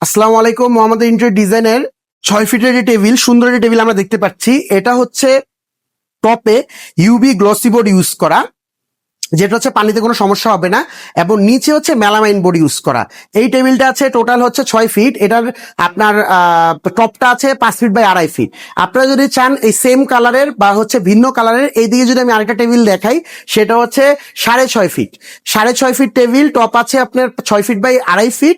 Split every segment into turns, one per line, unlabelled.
আসসালামু আলাইকুম। মোহাম্মদ ইন্টেরিয়র ডিজাইনের 6 ফিটের যে টেবিল, সুন্দর যে টেবিল আমরা দেখতে পাচ্ছি, এটা হচ্ছে টপে ইউবি গ্লসি বোর্ড ইউজ করা, যেটা হচ্ছে পানিতে কোনো সমস্যা হবে না, এবং নিচে হচ্ছে মেলামাইন বোর্ড ইউজ করা। এই টেবিলটা আছে টোটাল হচ্ছে 6 ফিট। এটার আপনার টপটা আছে 5 ফিট বাই 2.5 ফিট। আপনারা যদি চান এই সেম কালারের বা হচ্ছে ভিন্ন কালারের, এইদিকে যদি আমি আরেকটা টেবিল দেখাই, সেটা হচ্ছে 6.5 ফিট। 6.5 ফিট টেবিল, টপ আছে আপনার 6 ফিট বাই 2.5 ফিট,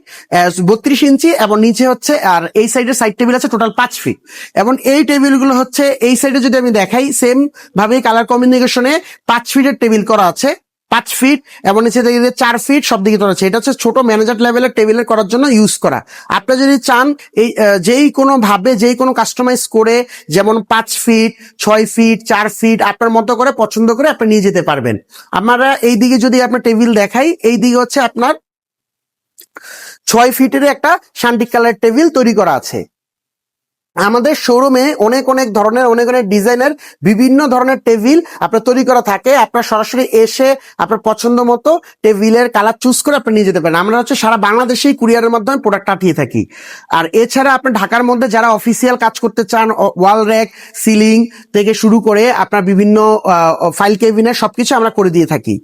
32 ইঞ্চি, এবং নিচে হচ্ছে আর এই সাইডের সাইড টেবিল আছে টোটাল 5 ফিট। এবং এই টেবিলগুলো হচ্ছে এই সাইডে যদি আমি দেখাই, সেম ভাবে কালার কম্বিনেশনে 5 ফিটের টেবিল করা আছে, 5 ফিট, এবং নিচে দেখে 4 ফিট, সব দিকে তোলা আছে। এটা হচ্ছে ছোট ম্যানেজার লেভেলের টেবিলের করার জন্য ইউজ করা। আপনারা যদি চান এই যেই কোনো ভাবে যেই কোনো কাস্টমাইজ করে, যেমন 5 ফিট, 6 ফিট, 4 ফিট, আপনার মতো করে পছন্দ করে আপনি নিয়ে যেতে পারবেন। আমরা এই দিকে যদি আপনার টেবিল দেখাই, এই দিকে হচ্ছে আপনার 6 ফিটের একটা শান্তিক কালার টেবিল তৈরি করা আছে। আমাদের শোরুমে অনেক অনেক ধরনের অনেক অনেক ডিজাইনের বিভিন্ন ধরনের টেবিল আপনার তৈরি করা থাকে। আপনার সরাসরি এসে আপনার পছন্দ মতো টেবিলের কালার চুজ করে আপনি নিয়ে যেতে পারেন। আমরা হচ্ছে সারা বাংলাদেশেই কুরিয়ারের মাধ্যমে প্রোডাক্ট পাঠিয়ে থাকি। আর এছাড়া আপনি ঢাকার মধ্যে যারা অফিসিয়াল কাজ করতে চান, ওয়াল র্যাক, সিলিং থেকে শুরু করে আপনার বিভিন্ন ফাইল কেবিনের সবকিছু আমরা করে দিয়ে থাকি।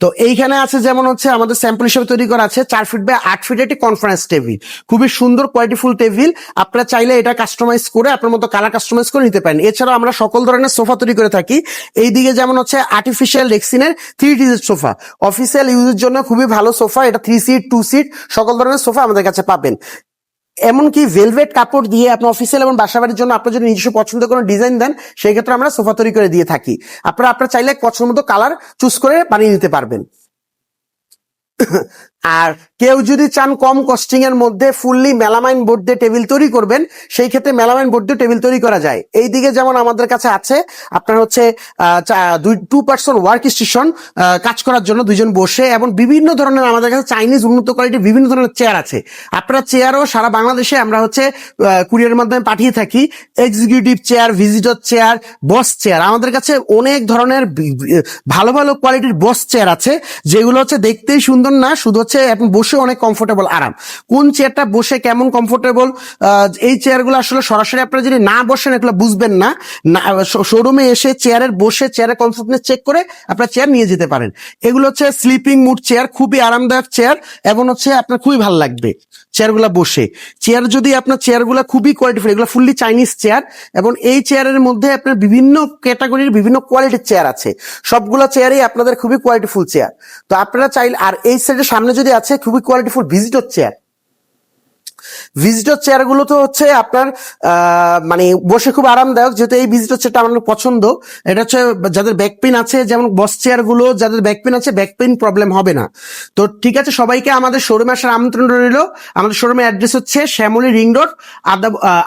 তো এইখানে আছে যেমন হচ্ছে আমাদের স্যাম্পল হিসেবে তৈরি করা আছে 4 ফিট বাই 8 ফিটের একটি কনফারেন্স টেবিল, খুবই সুন্দর কোয়ালিটিফুল টেবিল। আপনারা চাইলে এটা কাস্টমাইজ করে আপনার মতো কালার কাস্টমাইজ করে নিতে পারেন। এছাড়াও আমরা সকল ধরনের সোফা তৈরি করে থাকি। এইদিকে যেমন হচ্ছে আর্টিফিশিয়াল রেক্সিনের 3 সিটের সোফা, অফিসিয়াল ইউজের জন্য খুবই ভালো সোফা। এটা 3 সিট, 2 সিট, সকল ধরনের সোফা আমাদের কাছে পাবেন। এমনকি ভেলভেট কাপড় দিয়ে আপনার অফিসিয়াল এবং বাসাবাড়ির জন্য আপনার যদি নিজস্ব পছন্দ কোনো ডিজাইন দেন, সেই ক্ষেত্রে আমরা সোফা তৈরি করে দিয়ে থাকি। আপনারা চাইলে পছন্দ মতো কালার চুজ করে বানিয়ে নিতে পারবেন। আর কেউ যদি চান কম কস্টিং এর মধ্যে ফুললি মেলামাইন বোর্ড দিয়ে টেবিল তৈরি করবেন, সেই ক্ষেত্রে মেলামাইন বোর্ড দিয়ে টেবিল তৈরি করা যায়। এইদিকে যেমন আমাদের কাছে আছে আপনার হচ্ছে 2 পার্সন ওয়ার্ক স্টেশন, কাজ করার জন্য 2 জন বসে, এবং বিভিন্ন ধরনের আমাদের কাছে চাইনিজ উন্নত কোয়ালিটির বিভিন্ন ধরনের চেয়ার আছে। আপনারা চেয়ারও সারা বাংলাদেশে আমরা হচ্ছে কুরিয়ারের মাধ্যমে পাঠিয়ে থাকি। এক্সিকিউটিভ চেয়ার, ভিজিটর চেয়ার, বস চেয়ার, আমাদের কাছে অনেক ধরনের ভালো ভালো কোয়ালিটির বস চেয়ার আছে, যেগুলো হচ্ছে দেখতেই সুন্দর না, শুধু হচ্ছে আপনি বসে অনেক কমফোর্টেবল, আরাম। কোন চেয়ারটা বসে কেমন কমফোর্টেবল, এই চেয়ারগুলো আসলে সরাসরি আপনারা যদি না বসেন এগুলো বুঝবেন না। শোরুমে এসে চেয়ারের বসে চেয়ারের কমফোর্টনেস চেক করে আপনার চেয়ার নিয়ে যেতে পারেন। এগুলো হচ্ছে স্লিপিং মুড চেয়ার, খুবই আরামদায়ক চেয়ার, এবং হচ্ছে আপনার খুবই ভালো লাগবে চেয়ারগুলা বসে। চেয়ার যদি আপনার চেয়ারগুলো খুবই কোয়ালিটিফুল, এগুলো ফুললি চাইনিজ চেয়ার, এবং এই চেয়ারের মধ্যে আপনার বিভিন্ন ক্যাটাগরির বিভিন্ন কোয়ালিটির চেয়ার আছে। সবগুলো চেয়ারই আপনাদের খুবই কোয়ালিটিফুল চেয়ার। তো আপনারা চাইলে, আর এই সাইডের সামনে যদি আছে খুবই কোয়ালিটিফুল ভিজিটর চেয়ার। ভিজিটর চেয়ার গুলো তো হচ্ছে আপনার মানে বসে খুব আরামদায়ক, যেহেতু এই ভিজিটর চেয়ারটা আমার পছন্দ। এটা হচ্ছে যাদের ব্যাক পেইন আছে, যেমন বস চেয়ার গুলো যাদের ব্যাক পেইন আছে, ব্যাক পেইন প্রবলেম হবে না। তো ঠিক আছে, সবাইকে আমাদের শোরুমে আসার আমন্ত্রণ রইল। আমাদের শোরুমের অ্যাড্রেস হচ্ছে শ্যামলী রিং রোড,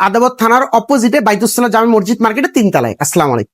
আদাবর থানার অপোজিটে বাইতুস সালাহ জামে মসজিদ মার্কেটের 3 তলায়। আসসালামু আলাইকুম।